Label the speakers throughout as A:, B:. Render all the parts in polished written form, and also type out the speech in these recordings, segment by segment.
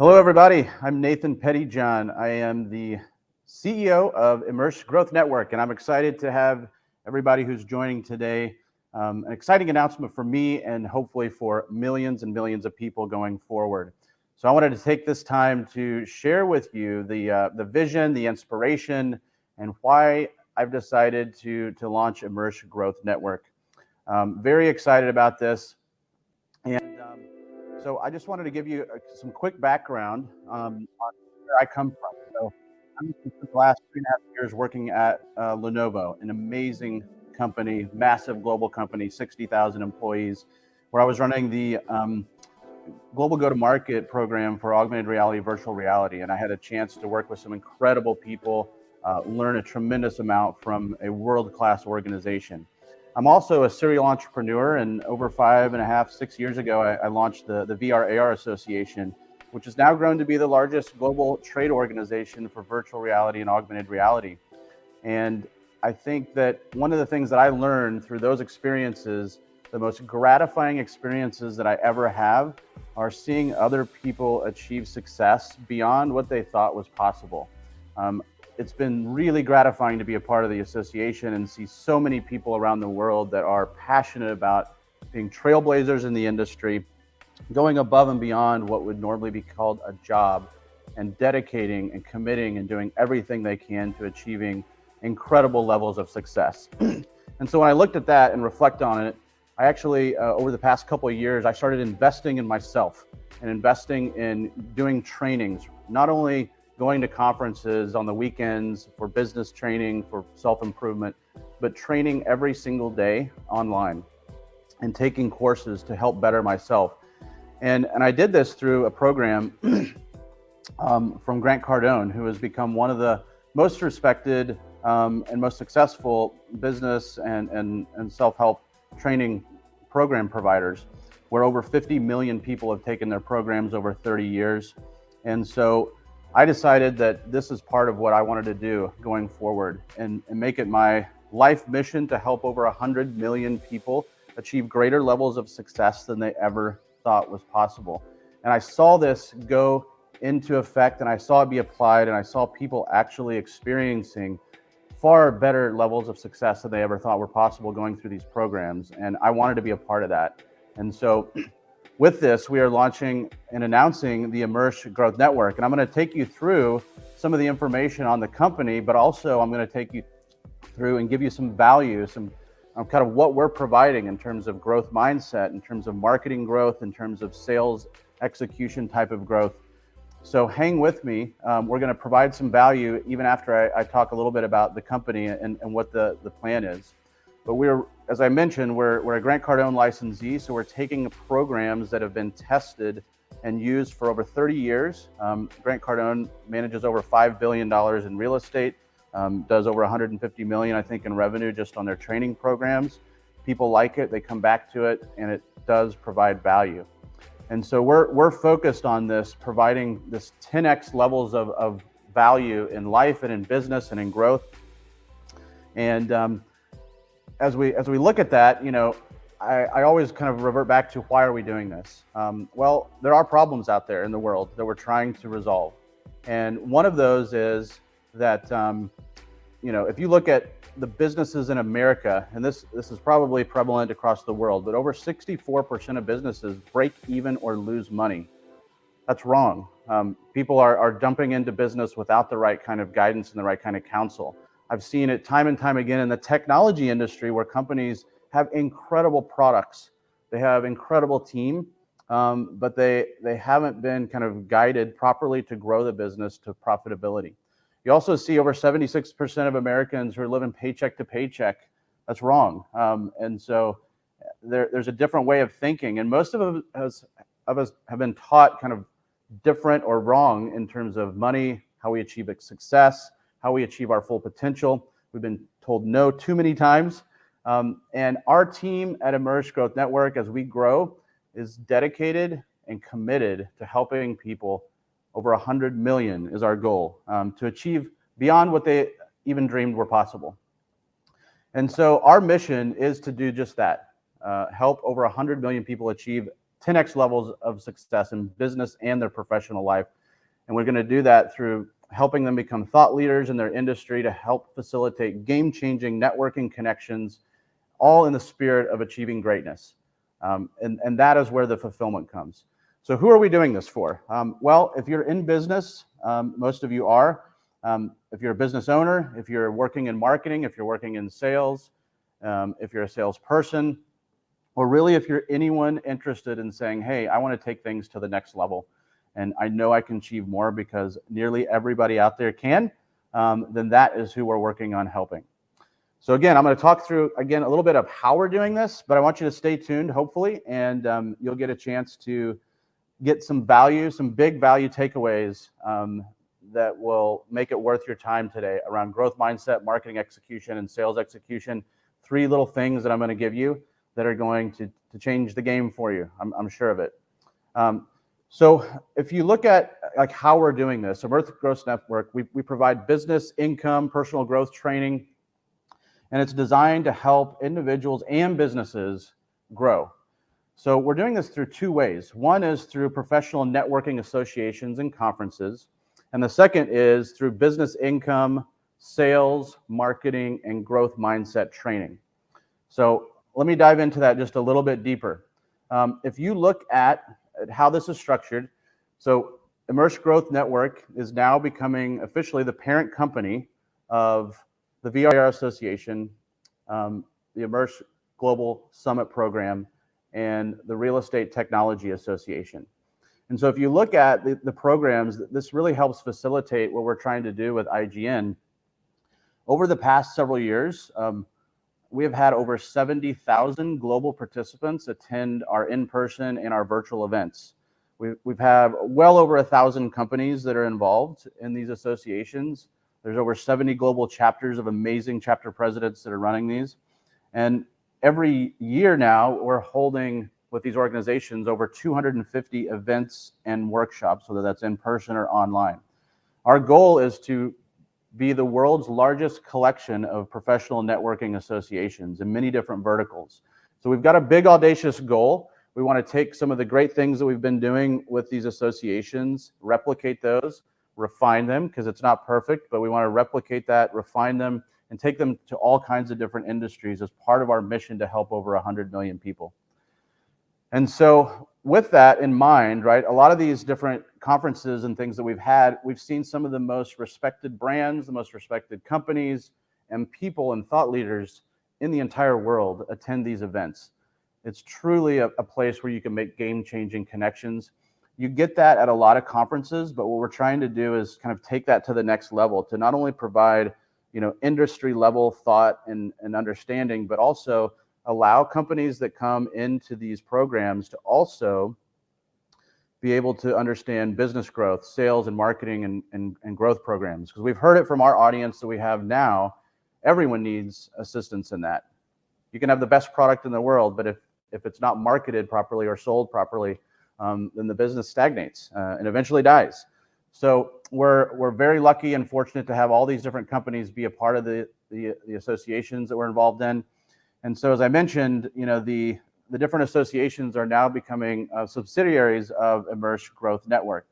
A: Hello, everybody. I'm Nathan Pettyjohn. I am the CEO of Immerse Growth Network, and I'm excited to have everybody who's joining today. An exciting announcement for me and hopefully for millions and millions of people going forward. So I wanted to take this time to share with you the vision, the inspiration, and why I've decided to launch Immerse Growth Network. Very excited about this. So I just wanted to give you some quick background on where I come from. So I'm spent the last 3.5 years working at Lenovo, an amazing company, massive global company, 60,000 employees, where I was running the global go-to-market program for augmented reality, virtual reality. And I had a chance to work with some incredible people, learn a tremendous amount from a world-class organization. I'm also a serial entrepreneur, and over 5.5, 6 years ago, I launched the VR/AR Association, which has now grown to be the largest global trade organization for virtual reality and augmented reality. And I think that one of the things that I learned through those experiences, the most gratifying experiences that I ever have, are seeing other people achieve success beyond what they thought was possible. It's been really gratifying to be a part of the association and see so many people around the world that are passionate about being trailblazers in the industry, going above and beyond what would normally be called a job, and dedicating and committing and doing everything they can to achieving incredible levels of success. And so when I looked at that and reflect on it, I actually, over the past couple of years, I started investing in myself and investing in doing trainings, not only going to conferences on the weekends for business training, for self-improvement, but training every single day online and taking courses to help better myself. And I did this through a program from Grant Cardone, who has become one of the most respected and most successful business and self-help training program providers, where over 50 million people have taken their programs over 30 years. And so I decided that this is part of what I wanted to do going forward and make it my life mission to help over 100 million people achieve greater levels of success than they ever thought was possible. And I saw this go into effect, and I saw it be applied, and I saw people actually experiencing far better levels of success than they ever thought were possible going through these programs. And I wanted to be a part of that. And so with this, we are launching and announcing the Immerse Growth Network. And I'm going to take you through some of the information on the company, but also I'm going to take you through and give you some value, some kind of what we're providing in terms of growth mindset, in terms of marketing growth, in terms of sales execution type of growth. So hang with me. We're going to provide some value even after I talk a little bit about the company and what the plan is. But as I mentioned, we're a Grant Cardone licensee, so we're taking programs that have been tested and used for over 30 years. Grant Cardone manages over $5 billion in real estate, does over 150 million, I think, in revenue just on their training programs. People like it, they come back to it, and it does provide value. And so we're focused on this, providing this 10x levels of value in life and in business and in growth. And as we look at that, I always kind of revert back to why are we doing this? Well, there are problems out there in the world that we're trying to resolve. And one of those is that, if you look at the businesses in America, and this is probably prevalent across the world, but over 64% of businesses break even or lose money. That's wrong. People are jumping into business without the right kind of guidance and the right kind of counsel. I've seen it time and time again in the technology industry where companies have incredible products. They have incredible team, but they haven't been kind of guided properly to grow the business to profitability. You also see over 76% of Americans who are living paycheck to paycheck. That's wrong. And so there's a different way of thinking. And most of us have been taught kind of different or wrong in terms of money, how we achieve success, how we achieve our full potential. We've been told no too many times. And our team at Immerse Growth Network, as we grow, is dedicated and committed to helping people. Over 100 million is our goal, to achieve beyond what they even dreamed were possible. And so our mission is to do just that, help over 100 million people achieve 10x levels of success in business and their professional life. And we're going to do that through helping them become thought leaders in their industry to help facilitate game-changing networking connections, all in the spirit of achieving greatness. And that is where the fulfillment comes. So who are we doing this for? Well, if you're in business, most of you are. If you're a business owner, if you're working in marketing, if you're working in sales, if you're a salesperson, or really if you're anyone interested in saying, hey, I want to take things to the next level, and I know I can achieve more because nearly everybody out there can, then that is who we're working on helping. So again, I'm going to talk through, again, a little bit of how we're doing this, but I want you to stay tuned, hopefully, and you'll get a chance to get some value, some big value takeaways that will make it worth your time today around growth mindset, marketing execution, and sales execution. 3 little things that I'm going to give you that are going to change the game for you. I'm sure of it. So if you look at like how we're doing this, Immerse Growth Network, we provide business, income, personal growth training, and it's designed to help individuals and businesses grow. So we're doing this through 2 ways. One is through professional networking associations and conferences, and the second is through business income, sales, marketing, and growth mindset training. So let me dive into that just a little bit deeper. If you look at how this is structured, so Immerse Growth Network is now becoming officially the parent company of the VRR Association, the Immerse Global Summit Program, and the Real Estate Technology Association. And so if you look at the programs, this really helps facilitate what we're trying to do with IGN. Over the past several years, we have had over 70,000 global participants attend our in-person and our virtual events. We've had well over 1,000 companies that are involved in these associations. There's over 70 global chapters of amazing chapter presidents that are running these. And every year now, we're holding with these organizations over 250 events and workshops, whether that's in person or online. Our goal is to be the world's largest collection of professional networking associations in many different verticals. So we've got a big, audacious goal. We want to take some of the great things that we've been doing with these associations, replicate those, refine them, because it's not perfect, but we want to replicate that, refine them, and take them to all kinds of different industries as part of our mission to help over 100 million people. And so with that in mind, right, a lot of these different conferences and things that we've had, we've seen some of the most respected brands, the most respected companies, and people and thought leaders in the entire world attend these events. It's truly a place where you can make game-changing connections. You get that at a lot of conferences, but what we're trying to do is kind of take that to the next level to not only provide, industry level thought and understanding, but also allow companies that come into these programs to also be able to understand business growth, sales and marketing and growth programs. Because we've heard it from our audience that we have now, everyone needs assistance in that. You can have the best product in the world, but if it's not marketed properly or sold properly, then the business stagnates and eventually dies. So we're very lucky and fortunate to have all these different companies be a part of the associations that we're involved in. And so, as I mentioned, the different associations are now becoming subsidiaries of Immerse Growth Network.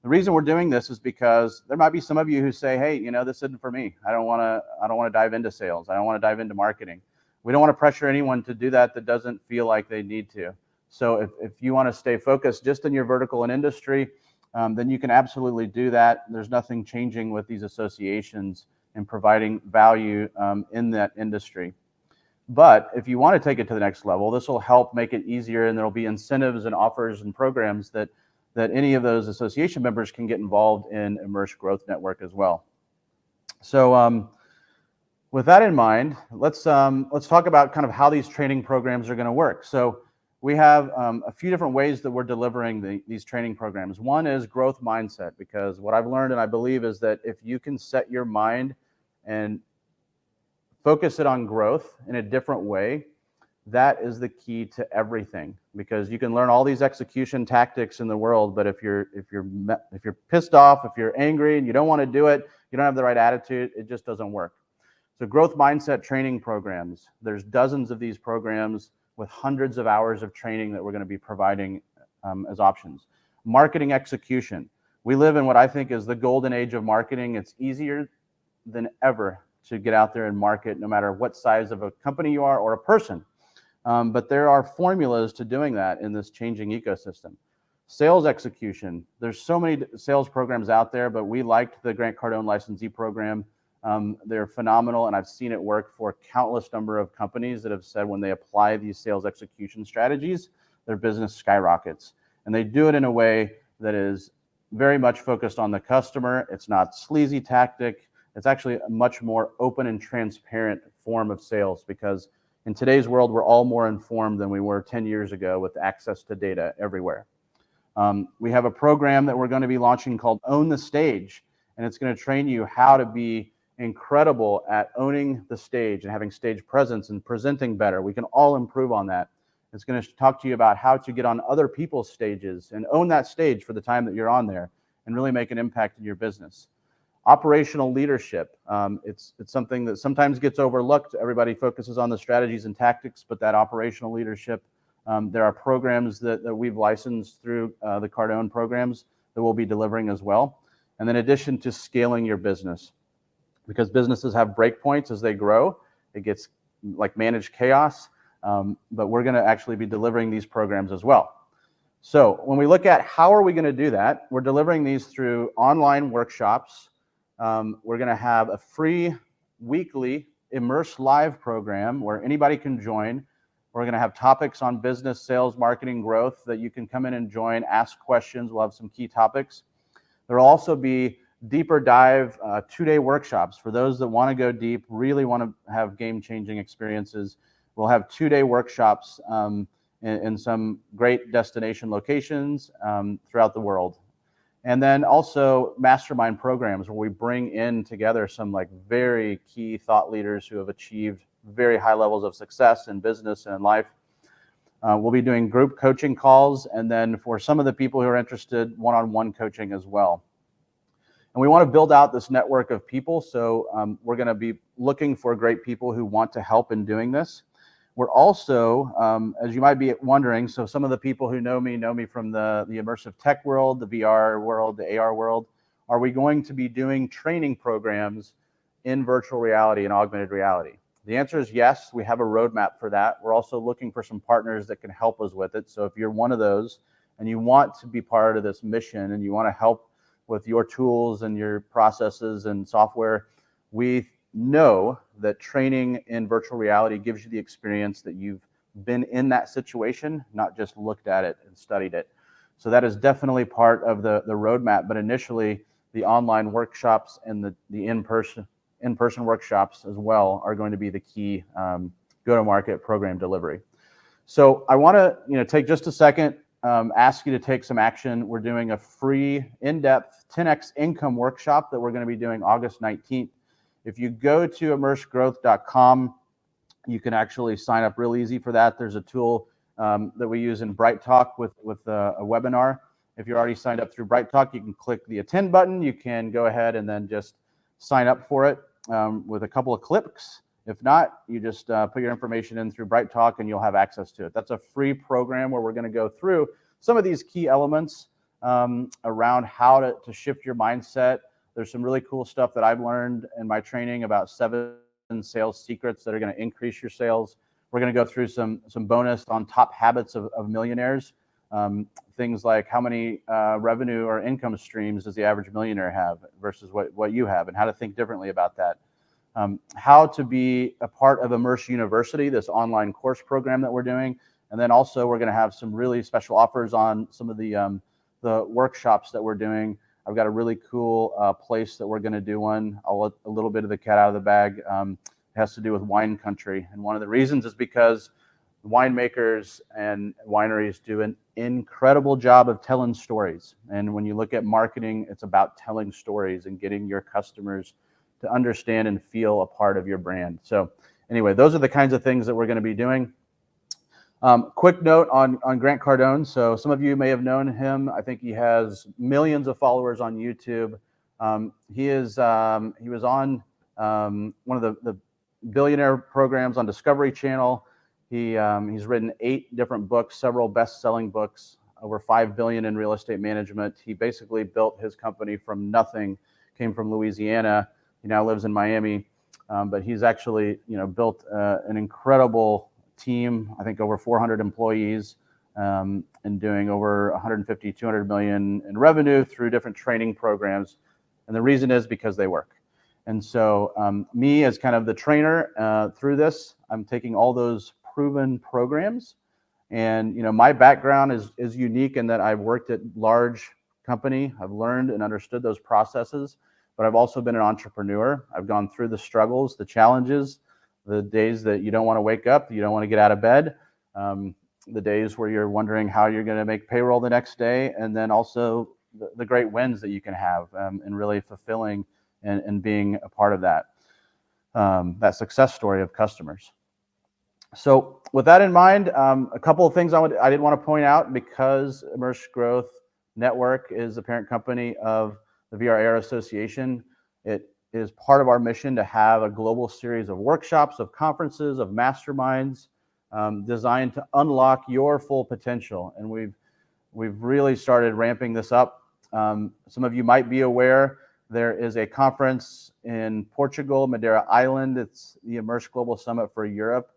A: The reason we're doing this is because there might be some of you who say, hey, this isn't for me. I don't want to dive into sales. I don't want to dive into marketing. We don't want to pressure anyone to do that doesn't feel like they need to. So if you want to stay focused just in your vertical and industry, then you can absolutely do that. There's nothing changing with these associations and providing value in that industry. But if you want to take it to the next level, this will help make it easier, and there'll be incentives and offers and programs that any of those association members can get involved in Immerse Growth Network as well. So with that in mind, let's talk about kind of how these training programs are going to work. So we have a few different ways that we're delivering these training programs. One is growth mindset, because what I've learned and I believe is that if you can set your mind and focus it on growth in a different way, that is the key to everything. Because you can learn all these execution tactics in the world, but if you're pissed off, if you're angry and you don't want to do it, you don't have the right attitude, it just doesn't work. So growth mindset training programs, there's dozens of these programs with hundreds of hours of training that we're going to be providing as options. Marketing execution. We live in what I think is the golden age of marketing. It's easier than ever to get out there and market, no matter what size of a company you are or a person. But there are formulas to doing that in this changing ecosystem. Sales execution. There's so many sales programs out there, but we liked the Grant Cardone licensee program. They're phenomenal, and I've seen it work for countless number of companies that have said when they apply these sales execution strategies, their business skyrockets. And they do it in a way that is very much focused on the customer. It's not sleazy tactic. It's actually a much more open and transparent form of sales, because in today's world, we're all more informed than we were 10 years ago with access to data everywhere. We have a program that we're going to be launching called Own the Stage, and it's going to train you how to be incredible at owning the stage and having stage presence and presenting better. We can all improve on that. It's going to talk to you about how to get on other people's stages and own that stage for the time that you're on there and really make an impact in your business. Operational leadership. It's something that sometimes gets overlooked. Everybody focuses on the strategies and tactics, but that operational leadership, there are programs that we've licensed through the Cardone programs that we'll be delivering as well. And then in addition to scaling your business, because businesses have breakpoints as they grow, it gets like managed chaos, but we're going to actually be delivering these programs as well. So when we look at how are we going to do that, we're delivering these through online workshops. We're going to have a free weekly Immerse Live program where anybody can join. We're going to have topics on business, sales, marketing, growth that you can come in and join, ask questions. We'll have some key topics. There will also be deeper dive 2-day workshops for those that want to go deep, really want to have game-changing experiences. We'll have 2-day workshops in some great destination locations throughout the world. And then also mastermind programs where we bring in together some like very key thought leaders who have achieved very high levels of success in business and in life. We'll be doing group coaching calls, and then for some of the people who are interested, one-on-one coaching as well. And we want to build out this network of people, so we're going to be looking for great people who want to help in doing this. We're also, as you might be wondering, so some of the people who know me from the immersive tech world, the VR world, the AR world. Are we going to be doing training programs in virtual reality and augmented reality? The answer is yes. We have a roadmap for that. We're also looking for some partners that can help us with it. So if you're one of those and you want to be part of this mission and you want to help with your tools and your processes and software, we know that training in virtual reality gives you the experience that you've been in that situation, not just looked at it and studied it. So that is definitely part of the roadmap, but initially the online workshops and the in-person workshops as well are going to be the key go-to-market program delivery. So I want to take just a second, ask you to take some action. We're doing a free in-depth 10x income workshop that we're going to be doing August 19th. If you go to immersegrowth.com, you can actually sign up real easy for that. There's a tool that we use in BrightTalk with a webinar. If you're already signed up through BrightTalk, you can click the attend button. You can go ahead and then just sign up for it with a couple of clicks. If not, you just put your information in through BrightTalk and you'll have access to it. That's a free program where we're going to go through some of these key elements around how to shift your mindset. There's some really cool stuff that I've learned in my training about 7 sales secrets that are going to increase your sales. We're going to go through some bonus on top habits of millionaires. Things like how many revenue or income streams does the average millionaire have versus what you have, and how to think differently about that. How to be a part of Immerse University, this online course program that we're doing. And then also we're going to have some really special offers on some of the workshops that we're doing. I've got a really cool place that we're going to do one. I'll let a little bit of the cat out of the bag. It has to do with wine country. And one of the reasons is because winemakers and wineries do an incredible job of telling stories. And when you look at marketing, it's about telling stories and getting your customers to understand and feel a part of your brand. So anyway, those are the kinds of things that we're going to be doing. Quick note on Grant Cardone. So some of you may have known him. I think he has millions of followers on YouTube. He was on one of the billionaire programs on Discovery Channel. He's written 8 different books, several best-selling books. over 5 billion in real estate management. He basically built his company from nothing, came from Louisiana. He now lives in Miami, but he's actually, built an incredible team. I think over 400 employees, and doing over 150, 200 million in revenue through different training programs. And the reason is because they work. And so me as kind of the trainer through this, I'm taking all those proven programs. And my background is unique in that I've worked at large company. I've learned and understood those processes, but I've also been an entrepreneur. I've gone through the struggles, the challenges, the days that you don't want to wake up, you don't want to get out of bed, the days where you're wondering how you're going to make payroll the next day, and then also the great wins that you can have, and really fulfilling and being a part of that success story of customers. So with that in mind, a couple of things I did want to point out, because Immerse Growth Network is the parent company of the VRAR Association. It is part of our mission to have a global series of workshops, of conferences, of masterminds, designed to unlock your full potential. And we've really started ramping this up. Some of you might be aware there is a conference in Portugal, Madeira Island. It's the Immerse Global Summit for Europe,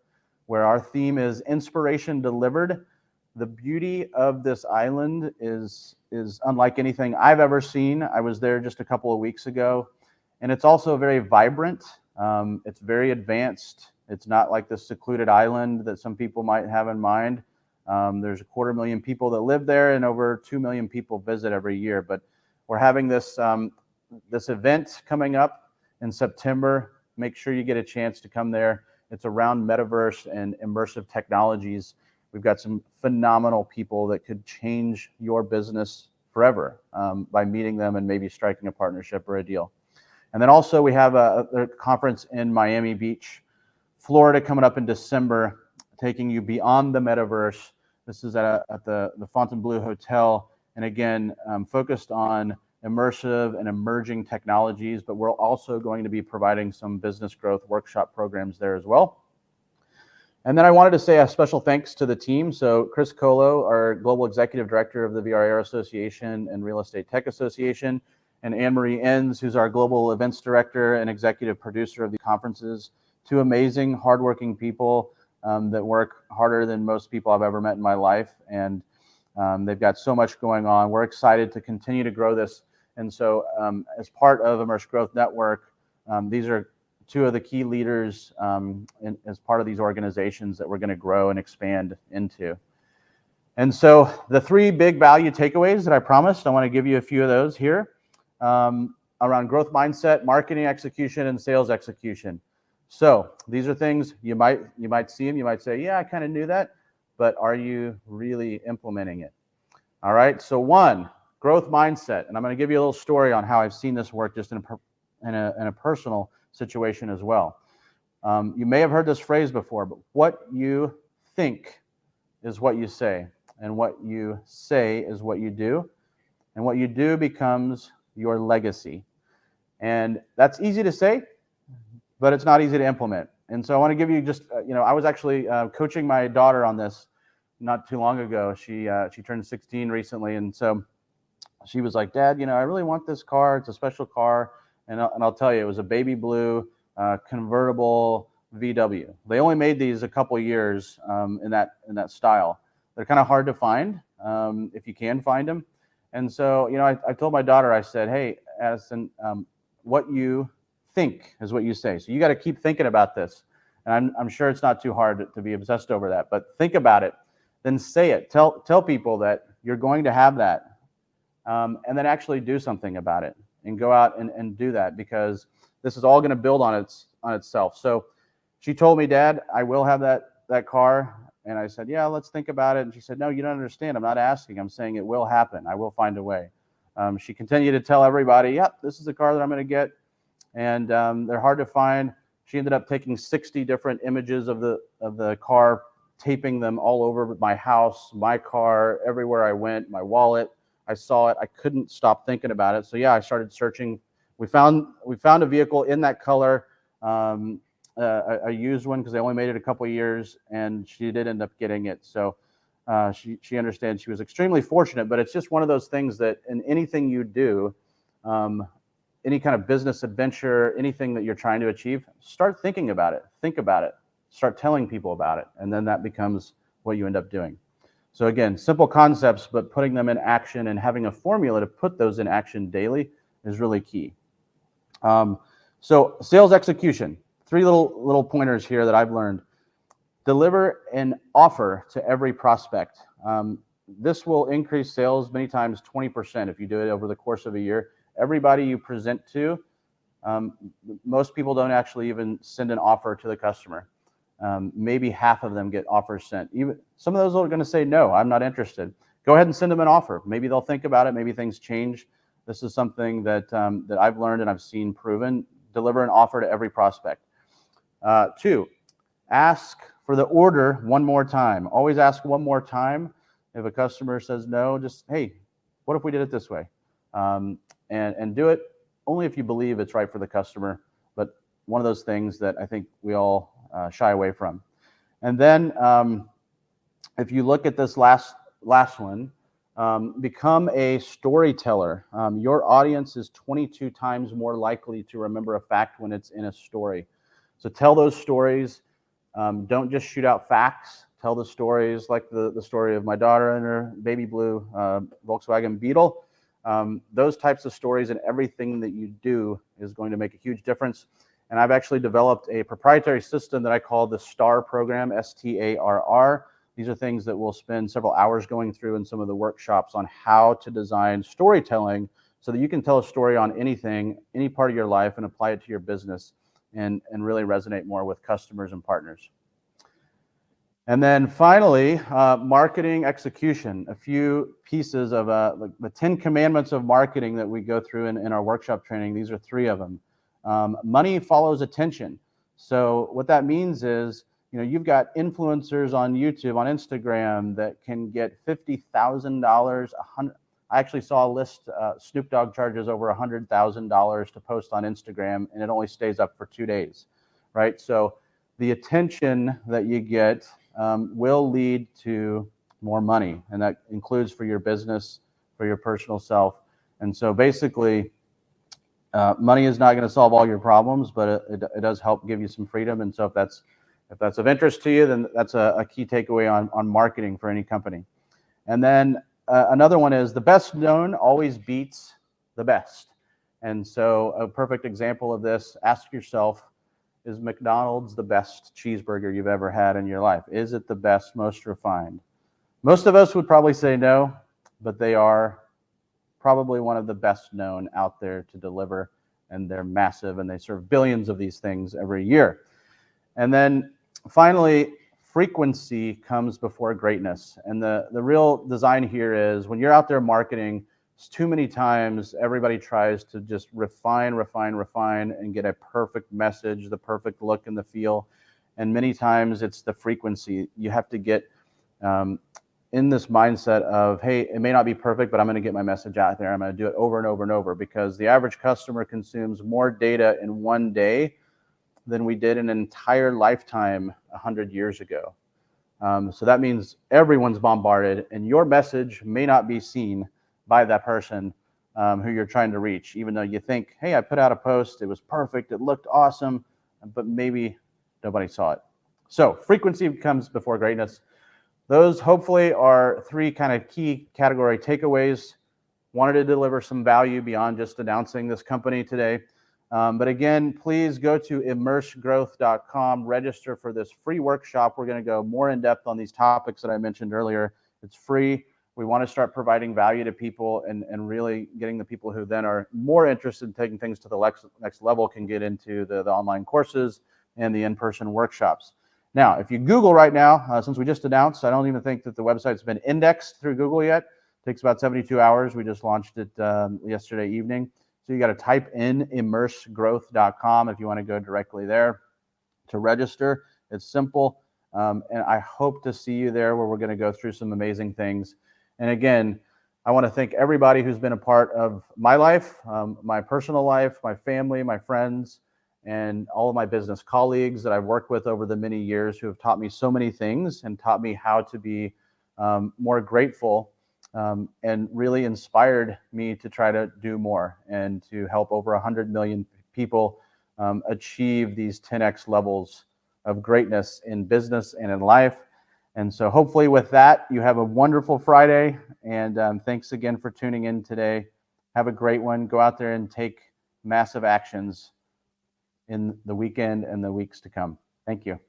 A: where our theme is inspiration delivered. The beauty of this island is unlike anything I've ever seen. I was there just a couple of weeks ago, and it's also very vibrant. It's very advanced. It's not like the secluded island that some people might have in mind. There's 250,000 people that live there, and over 2 million people visit every year. But we're having this event coming up in September. Make sure you get a chance to come there. It's around metaverse and immersive technologies. We've got some phenomenal people that could change your business forever by meeting them and maybe striking a partnership or a deal. And then also we have a conference in Miami Beach, Florida, coming up in December, taking you beyond the metaverse. This is at the Fontainebleau Hotel, and again, focused on immersive and emerging technologies, but we're also going to be providing some business growth workshop programs there as well. And then I wanted to say a special thanks to the team. So Chris Colo, our Global Executive Director of the VRAR Association and Real Estate Tech Association, and Anne-Marie Enns, who's our Global Events Director and Executive Producer of the conferences. Two amazing, hardworking people that work harder than most people I've ever met in my life. And they've got so much going on. We're excited to continue to grow this. And so as part of Immerse Growth Network, these are two of the key leaders as part of these organizations that we're going to grow and expand into. And so the three big value takeaways that I promised, I want to give you a few of those here around growth mindset, marketing execution, and sales execution. So these are things you might see them, you might say, yeah, I kind of knew that, but are you really implementing it? All right, so one, growth mindset. And I'm going to give you a little story on how I've seen this work just in a personal situation as well. You may have heard this phrase before, but what you think is what you say, and what you say is what you do, and what you do becomes your legacy. And that's easy to say, but it's not easy to implement. And so I want to give you just, I was actually coaching my daughter on this not too long ago. She turned 16 recently, and so she was like, Dad, I really want this car. It's a special car. And I'll tell you, it was a baby blue convertible VW. They only made these a couple years in that style. They're kind of hard to find if you can find them. And so, I told my daughter, I said, hey, Addison, what you think is what you say. So you got to keep thinking about this. And I'm sure it's not too hard to be obsessed over that, but think about it, then say it. Tell people that you're going to have that, and then actually do something about it and go out and do that, because this is all going to build on itself. So she told me, Dad, I will have that car. And I said, yeah, let's think about it. And she said, no, you don't understand. I'm not asking. I'm saying it will happen. I will find a way. She continued to tell everybody, yep, this is the car that I'm going to get. And they're hard to find. She ended up taking 60 different images of the car, taping them all over my house, my car, everywhere I went, my wallet. I saw it. I couldn't stop thinking about it. So yeah, I started searching. We found a vehicle in that color, a used one, because they only made it a couple of years, and she did end up getting it. So She understands she was extremely fortunate, but it's just one of those things that in anything you do, um, any kind of business adventure, anything that you're trying to achieve, start thinking about it. Think about it. Start telling people about it, and then that becomes what you end up doing. So again, simple concepts, but putting them in action and having a formula to put those in action daily is really key. So sales execution, three little pointers here that I've learned. Deliver an offer to every prospect. This will increase sales many times 20% if you do it over the course of a year. Everybody you present to, most people don't actually even send an offer to the customer. Maybe half of them get offers sent. Even some of those are going to say, no, I'm not interested. Go ahead and send them an offer. Maybe they'll think about it. Maybe things change. This is something that I've learned and I've seen proven. Deliver an offer to every prospect. 2, ask for the order one more time. Always ask one more time. If a customer says no, just, hey, what if we did it this way? And do it only if you believe it's right for the customer. But one of those things that I think we all shy away from. And then if you look at this last one, become a storyteller. Your audience is 22 times more likely to remember a fact when it's in a story. So tell those stories. Don't just shoot out facts. Tell the stories, like the story of my daughter and her baby blue Volkswagen Beetle. Those types of stories, and everything that you do is going to make a huge difference. And I've actually developed a proprietary system that I call the STAR program, STARR. These are things that we'll spend several hours going through in some of the workshops on how to design storytelling so that you can tell a story on anything, any part of your life, and apply it to your business and really resonate more with customers and partners. And then finally, marketing execution. A few pieces of the 10 commandments of marketing that we go through in our workshop training. These are 3 of them. Money follows attention. So what that means is, you've got influencers on YouTube, on Instagram that can get $50,000. I actually saw a list. Snoop Dogg charges over $100,000 to post on Instagram, and it only stays up for 2 days, right? So the attention that you get will lead to more money, and that includes for your business, for your personal self. And so basically, money is not going to solve all your problems, but it does help give you some freedom. And so if that's of interest to you, then that's a key takeaway on marketing for any company. And then another one is the best known always beats the best. And so a perfect example of this, ask yourself, is McDonald's the best cheeseburger you've ever had in your life? Is it the best, most refined? Most of us would probably say no, but they are probably one of the best known out there to deliver, and they're massive, and they serve billions of these things every year. And then finally, frequency comes before greatness. And the real design here is when you're out there marketing, too many times everybody tries to just refine and get a perfect message, the perfect look and the feel. And many times it's the frequency. You have to get in this mindset of, hey, it may not be perfect, but I'm going to get my message out there. I'm going to do it over and over and over, because the average customer consumes more data in one day than we did an entire lifetime 100 years ago. So that means everyone's bombarded, and your message may not be seen by that person who you're trying to reach, even though you think, hey, I put out a post, it was perfect, it looked awesome, but maybe nobody saw it. So frequency comes before greatness. Those hopefully are 3 kind of key category takeaways. Wanted to deliver some value beyond just announcing this company today. But again, please go to immersegrowth.com, register for this free workshop. We're going to go more in depth on these topics that I mentioned earlier. It's free. We want to start providing value to people and really getting the people who then are more interested in taking things to the next level can get into the online courses and the in-person workshops. Now, if you Google right now, since we just announced, I don't even think that the website's been indexed through Google yet. It takes about 72 hours. We just launched it yesterday evening. So you got to type in immersegrowth.com if you want to go directly there to register. It's simple. And I hope to see you there, where we're going to go through some amazing things. And again, I want to thank everybody who's been a part of my life, my personal life, my family, my friends, and all of my business colleagues that I've worked with over the many years who have taught me so many things and taught me how to be more grateful, and really inspired me to try to do more and to help over 100 million people achieve these 10x levels of greatness in business and in life. And so hopefully with that, you have a wonderful Friday. And thanks again for tuning in today. Have a great one. Go out there and take massive actions in the weekend and the weeks to come. Thank you.